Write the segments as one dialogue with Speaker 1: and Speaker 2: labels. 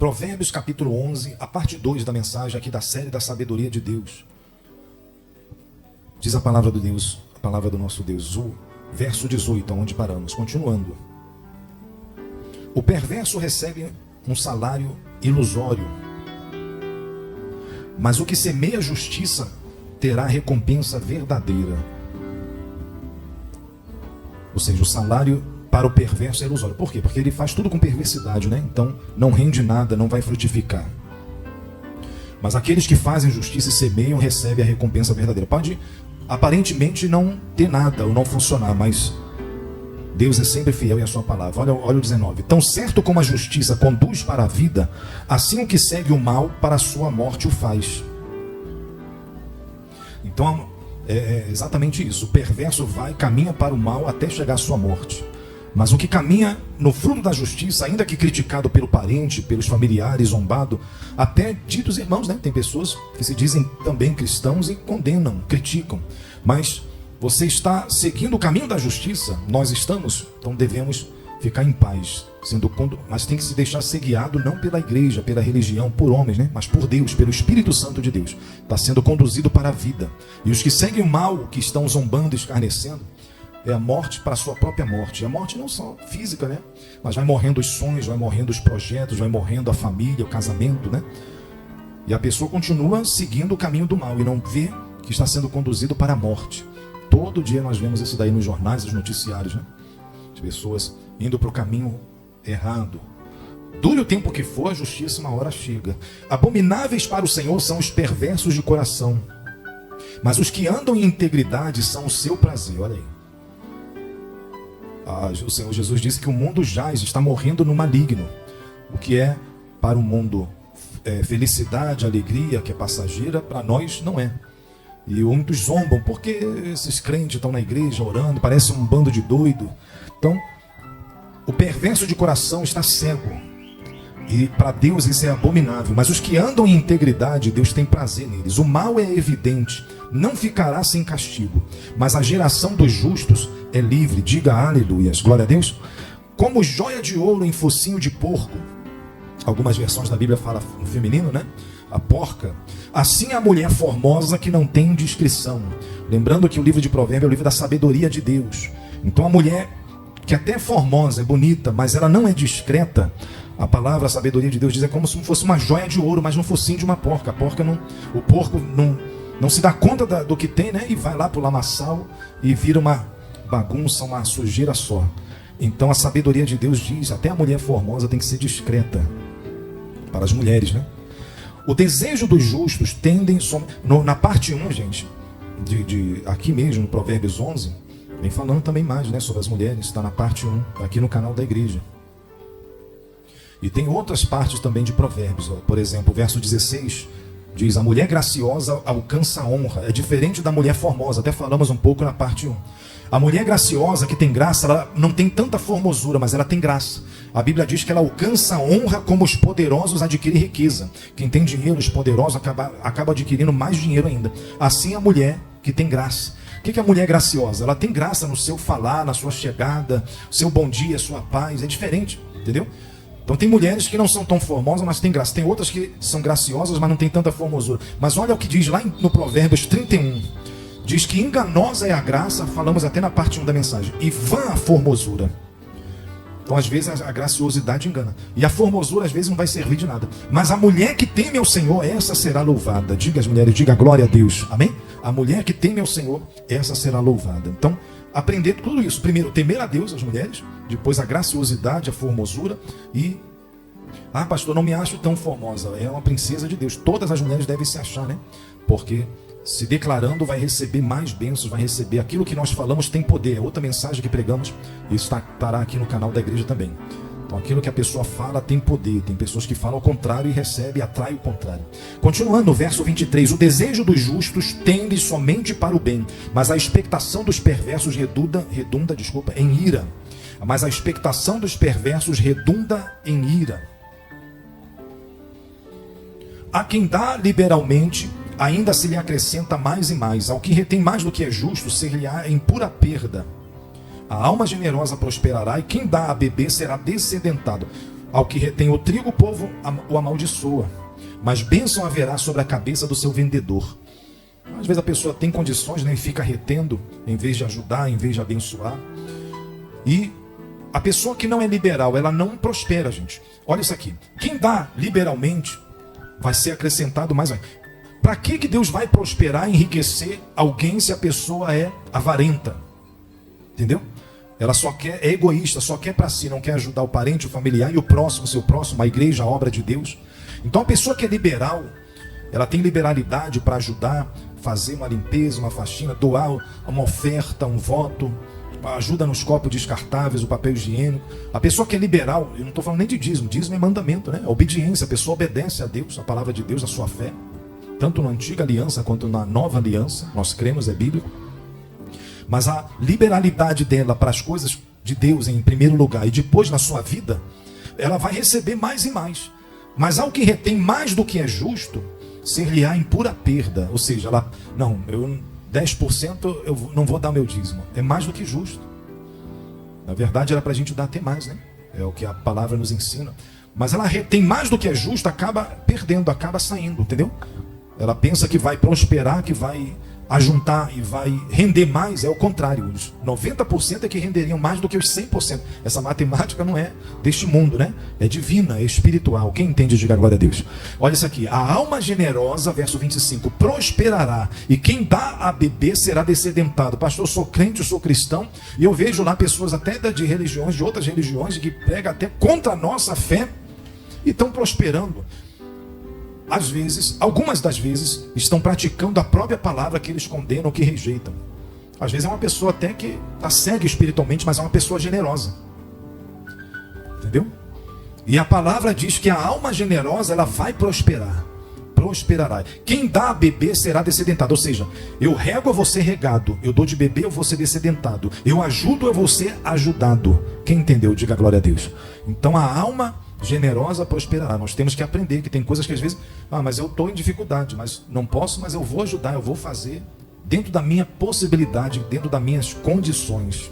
Speaker 1: Provérbios capítulo 11, a parte 2 da mensagem aqui da série da sabedoria de Deus. Diz a palavra de Deus, a palavra do nosso Deus, o verso 18, onde paramos, continuando. O perverso recebe um salário ilusório, mas o que semeia a justiça terá recompensa verdadeira. Ou seja, o salário para o perverso é ilusório. Por quê? Porque ele faz tudo com perversidade, né? Então não rende nada, não vai frutificar. Mas aqueles que fazem justiça e semeiam recebem a recompensa verdadeira. Pode aparentemente não ter nada ou não funcionar, mas Deus é sempre fiel em a sua palavra. Olha o 19. Tão certo como a justiça conduz para a vida, assim o que segue o mal para a sua morte o faz. Então é exatamente isso. O perverso caminha para o mal até chegar à sua morte. Mas o que caminha no fruto da justiça, ainda que criticado pelo parente, pelos familiares, zombado, até ditos irmãos, né? Tem pessoas que se dizem também cristãos e condenam, criticam. Mas você está seguindo o caminho da justiça, nós estamos, então devemos ficar em paz. Mas tem que se deixar ser guiado não pela igreja, pela religião, por homens, né? Mas por Deus, pelo Espírito Santo de Deus. Está sendo conduzido para a vida. E os que seguem o mal, que estão zombando, escarnecendo, é a morte para a sua própria morte. E a morte não só física, né? Mas vai morrendo os sonhos, vai morrendo os projetos, vai morrendo a família, o casamento, né? E a pessoa continua seguindo o caminho do mal e não vê que está sendo conduzido para a morte. Todo dia nós vemos isso daí nos jornais, nos noticiários, né? As pessoas indo para o caminho errado. Dure o tempo que for, a justiça uma hora chega. Abomináveis para o Senhor são os perversos de coração, mas os que andam em integridade são o seu prazer. Olha aí. O Senhor Jesus disse que o mundo está morrendo no maligno. O que é para o mundo felicidade, alegria, que é passageira, para nós não é. E muitos zombam, porque esses crentes estão na igreja orando, parece um bando de doido. Então, o perverso de coração está cego. E para Deus isso é abominável. Mas os que andam em integridade, Deus tem prazer neles. O mal é evidente, não ficará sem castigo. Mas a geração dos justos é livre. Diga aleluias, glória a Deus. Como joia de ouro em focinho de porco. Algumas versões da Bíblia falam no feminino, né? A porca. Assim a mulher formosa que não tem descrição. Lembrando que o livro de Provérbios é o livro da sabedoria de Deus. Então a mulher que até é formosa, é bonita, mas ela não é discreta, a palavra, a sabedoria de Deus diz, é como se fosse uma joia de ouro, mas no focinho de uma porca. O porco não se dá conta do que tem, né? E vai lá pro lamaçal e vira uma bagunça, uma sujeira só. Então a sabedoria de Deus diz, até a mulher formosa tem que ser discreta. Para as mulheres, né? O desejo dos justos tendem... Na parte 1, gente, aqui mesmo, no Provérbios 11, vem falando também mais, né, sobre as mulheres. Está na parte 1, aqui no canal da igreja. E tem outras partes também de Provérbios. Por exemplo, o verso 16 diz, a mulher graciosa alcança a honra. É diferente da mulher formosa, até falamos um pouco na parte 1. A mulher graciosa, que tem graça, ela não tem tanta formosura, mas ela tem graça. A Bíblia diz que ela alcança a honra como os poderosos adquirem riqueza. Quem tem dinheiro, os poderosos, acaba adquirindo mais dinheiro ainda. Assim a mulher que tem graça. O que é a mulher graciosa? Ela tem graça no seu falar, na sua chegada, seu bom dia, sua paz. É diferente, entendeu? Então tem mulheres que não são tão formosas, mas tem graça. Tem outras que são graciosas, mas não tem tanta formosura. Mas olha o que diz lá no Provérbios 31. Diz que enganosa é a graça, falamos até na parte 1 da mensagem, e vã a formosura. Então às vezes a graciosidade engana. E a formosura às vezes não vai servir de nada. Mas a mulher que teme ao Senhor, essa será louvada. Diga as mulheres, diga glória a Deus. Amém? A mulher que teme ao Senhor, essa será louvada. Então, aprender tudo isso. Primeiro, temer a Deus, as mulheres. Depois a graciosidade, a formosura. E, pastor, não me acho tão formosa. É uma princesa de Deus. Todas as mulheres devem se achar, né? Porque se declarando vai receber mais bênçãos, vai receber aquilo que nós falamos tem poder. É outra mensagem que pregamos. Isso estará aqui no canal da igreja também. Então aquilo que a pessoa fala tem poder. Tem pessoas que falam o contrário e recebe e atrai o contrário. Continuando no verso 23. O desejo dos justos tende somente para o bem, mas a expectação dos perversos redunda em ira. Mas a expectação dos perversos redunda em ira. A quem dá liberalmente, ainda se lhe acrescenta mais e mais. Ao que retém mais do que é justo, ser-lhe-á em pura perda. A alma generosa prosperará, e quem dá a beber será descedentado. Ao que retém o trigo, o povo o amaldiçoa, mas bênção haverá sobre a cabeça do seu vendedor. Às vezes a pessoa tem condições, né, e fica retendo, em vez de ajudar, em vez de abençoar. E a pessoa que não é liberal, ela não prospera, gente. Olha isso aqui. Quem dá liberalmente vai ser acrescentado mais. Para que Deus vai prosperar, enriquecer alguém se a pessoa é avarenta? Entendeu? Ela só quer, é egoísta, só quer para si, não quer ajudar o parente, o familiar e o próximo, seu próximo, a igreja, a obra de Deus. Então a pessoa que é liberal, ela tem liberalidade para ajudar, fazer uma limpeza, uma faxina, doar uma oferta, um voto, ajuda nos copos descartáveis, o papel higiênico. A pessoa que é liberal, eu não estou falando nem de dízimo, dízimo é mandamento, né? É obediência, a pessoa obedece a Deus, a palavra de Deus, a sua fé, tanto na antiga aliança quanto na nova aliança, nós cremos, é bíblico. Mas a liberalidade dela para as coisas de Deus em primeiro lugar e depois na sua vida, ela vai receber mais e mais. Mas ao que retém mais do que é justo, ser-lhe-á em pura perda. Ou seja, ela, não, 10% eu não vou dar meu dízimo. É mais do que justo. Na verdade era para a gente dar até mais, né? É o que a palavra nos ensina. Mas ela retém mais do que é justo, acaba perdendo, acaba saindo, entendeu? Ela pensa que vai prosperar, que vai ajuntar e vai render mais. É o contrário. Os 90% é que renderiam mais do que os 100%. Essa matemática não é deste mundo, né? É divina, é espiritual. Quem entende, diga glória a Deus. Olha isso aqui. A alma generosa, verso 25, prosperará, e quem dá a beber será descedentado. Pastor, eu sou crente, eu sou cristão, e eu vejo lá pessoas até de religiões, de outras religiões, que pregam até contra a nossa fé e estão prosperando. Às vezes, algumas das vezes, estão praticando a própria palavra que eles condenam, que rejeitam. Às vezes é uma pessoa até que está cega espiritualmente, mas é uma pessoa generosa. Entendeu? E a palavra diz que a alma generosa, ela vai prosperar. Prosperará. Quem dá a beber será descedentado. Ou seja, eu rego, eu vou ser regado. Eu dou de beber, eu vou ser descedentado. Eu ajudo, eu vou ser ajudado. Quem entendeu, diga glória a Deus. Então a alma generosa prosperará. Nós temos que aprender que tem coisas que às vezes, mas eu estou em dificuldade, mas não posso, mas eu vou ajudar, eu vou fazer dentro da minha possibilidade, dentro das minhas condições.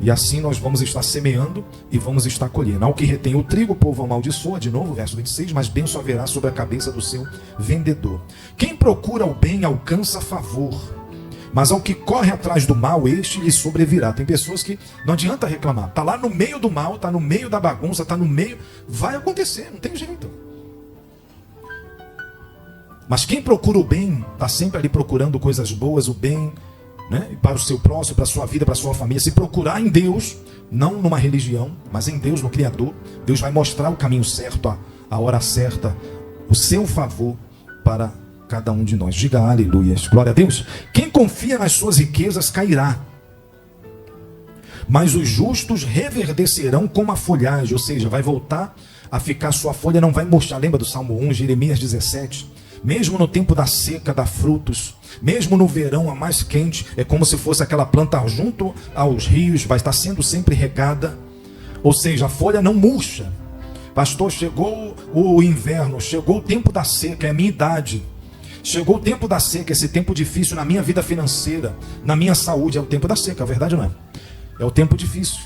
Speaker 1: E assim nós vamos estar semeando e vamos estar colhendo. Ao que retém o trigo, o povo amaldiçoa, de novo, verso 26, mas bênção haverá sobre a cabeça do seu vendedor. Quem procura o bem alcança favor, mas ao que corre atrás do mal, este lhe sobrevirá. Tem pessoas que não adianta reclamar. Está lá no meio do mal, está no meio da bagunça, está no meio... Vai acontecer, não tem jeito. Mas quem procura o bem, está sempre ali procurando coisas boas, o bem, né? Para o seu próximo, para a sua vida, para a sua família. Se procurar em Deus, não numa religião, mas em Deus, no Criador, Deus vai mostrar o caminho certo, a hora certa, o seu favor para cada um de nós. Diga aleluias, glória a Deus. Quem confia nas suas riquezas cairá, mas os justos reverdecerão como a folhagem. Ou seja, vai voltar a ficar, sua folha não vai murchar. Lembra do Salmo 1, Jeremias 17? Mesmo no tempo da seca dá frutos, mesmo no verão a mais quente, é como se fosse aquela planta junto aos rios, vai estar sendo sempre regada. Ou seja, a folha não murcha. Pastor, chegou o inverno, chegou o tempo da seca, é a minha idade. Chegou o tempo da seca, esse tempo difícil na minha vida financeira, na minha saúde. É o tempo da seca, a verdade não é? É o tempo difícil.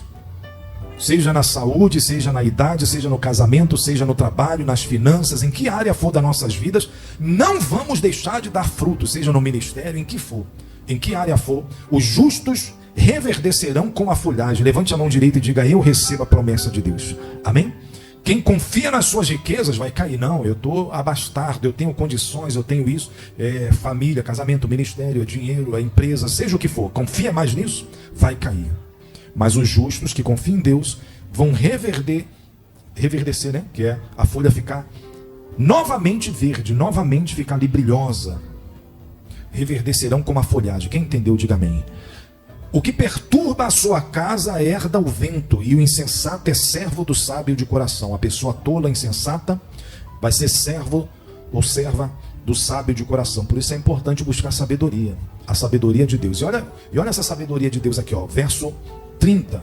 Speaker 1: Seja na saúde, seja na idade, seja no casamento, seja no trabalho, nas finanças, em que área for das nossas vidas, não vamos deixar de dar fruto, seja no ministério, em que for, em que área for, os justos reverdecerão com a folhagem. Levante a mão direita e diga: eu recebo a promessa de Deus. Amém? Quem confia nas suas riquezas vai cair. Não, eu estou abastado, eu tenho condições, eu tenho isso, família, casamento, ministério, dinheiro, empresa, seja o que for, confia mais nisso, vai cair. Mas os justos que confiam em Deus vão reverdecer, né? Que é a folha ficar novamente verde, novamente ficar ali brilhosa. Reverdecerão como a folhagem. Quem entendeu, diga amém. O que perturba a sua casa herda o vento, e o insensato é servo do sábio de coração. A pessoa tola, insensata, vai ser servo ou serva do sábio de coração. Por isso é importante buscar sabedoria, a sabedoria de Deus. E olha essa sabedoria de Deus aqui, ó, verso 30.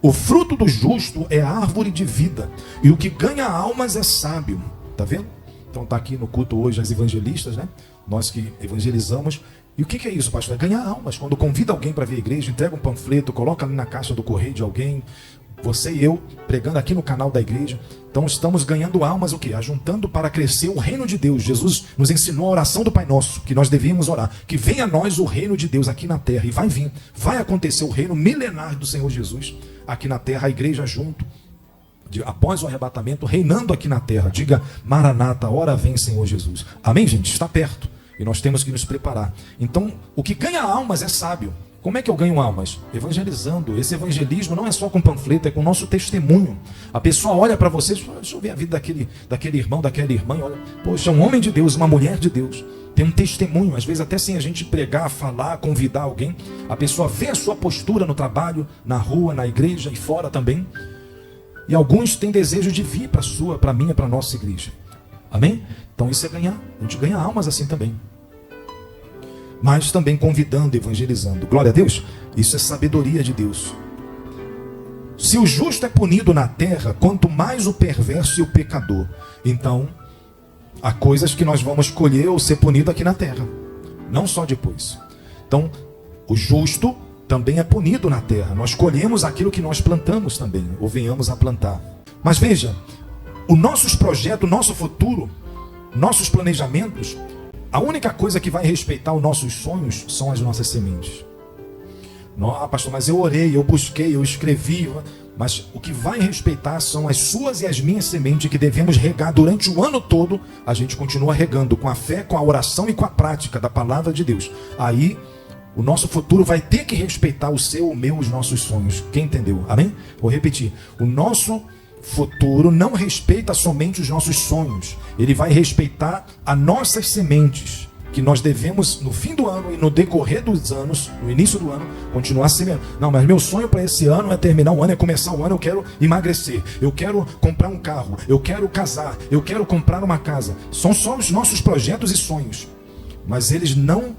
Speaker 1: O fruto do justo é árvore de vida, e o que ganha almas é sábio. Tá vendo? Então tá aqui no culto hoje as evangelistas, né? Nós que evangelizamos. E o que é isso, pastor? É ganhar almas. Quando convida alguém para vir à igreja, entrega um panfleto, coloca ali na caixa do correio de alguém, Você e eu pregando aqui no canal da igreja. Então estamos ganhando almas o quê? Ajuntando para crescer o reino de Deus. Jesus nos ensinou a oração do Pai Nosso, que nós devíamos orar. Que venha a nós o reino de Deus aqui na terra. E vai vir, vai acontecer o reino milenar do Senhor Jesus aqui na terra, a igreja junto, após o arrebatamento, reinando aqui na terra. Diga, Maranata, ora vem Senhor Jesus. Amém, gente? Está perto. E nós temos que nos preparar. Então, o que ganha almas é sábio. Como é que eu ganho almas? Evangelizando. Esse evangelismo não é só com panfleto, é com o nosso testemunho. A pessoa olha para você e fala, deixa eu ver a vida daquele irmão, daquela irmã. E olha, poxa, é um homem de Deus, uma mulher de Deus. Tem um testemunho, às vezes até sem a gente pregar, falar, convidar alguém. A pessoa vê a sua postura no trabalho, na rua, na igreja e fora também. E alguns têm desejo de vir para a sua, para a minha, para a nossa igreja. Amém? Então isso é ganhar. A gente ganha almas assim também. Mas também convidando, evangelizando. Glória a Deus. Isso é sabedoria de Deus. Se o justo é punido na terra, quanto mais o perverso e o pecador. Então, há coisas que nós vamos colher ou ser punido aqui na terra. Não só depois. Então, o justo também é punido na terra. Nós colhemos aquilo que nós plantamos também, ou venhamos a plantar. Mas veja, os nossos projetos, o nosso futuro, nossos planejamentos, a única coisa que vai respeitar os nossos sonhos são as nossas sementes. Não, pastor, mas eu orei, eu busquei, eu escrevi, mas o que vai respeitar são as suas e as minhas sementes que devemos regar durante o ano todo. A gente continua regando com a fé, com a oração e com a prática da palavra de Deus. Aí o nosso futuro vai ter que respeitar o seu, o meu, os nossos sonhos. Quem entendeu? Amém? Vou repetir. O nosso futuro não respeita somente os nossos sonhos. Ele vai respeitar as nossas sementes, que nós devemos no fim do ano e no decorrer dos anos, no início do ano, continuar semeando. Não, mas meu sonho para esse ano é terminar o ano, é começar o ano, eu quero emagrecer, eu quero comprar um carro, eu quero casar, eu quero comprar uma casa. São só os nossos projetos e sonhos, mas eles não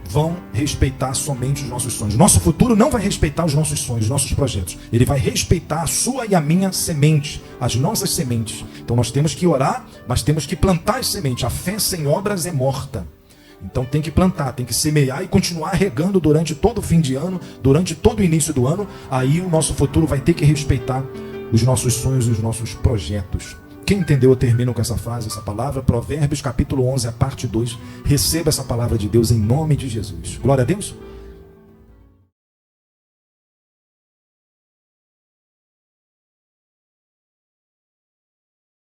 Speaker 1: vão respeitar somente os nossos sonhos. Nosso futuro não vai respeitar os nossos sonhos, os nossos projetos. Ele vai respeitar a sua e a minha semente, as nossas sementes. Então nós temos que orar, mas temos que plantar as sementes. A fé sem obras é morta. Então tem que plantar, tem que semear e continuar regando durante todo o fim de ano, durante todo o início do ano. Aí o nosso futuro vai ter que respeitar os nossos sonhos e os nossos projetos. Quem entendeu, eu termino com essa frase, essa palavra. Provérbios capítulo 11, a parte 2. Receba essa palavra de Deus em nome de Jesus. Glória a Deus.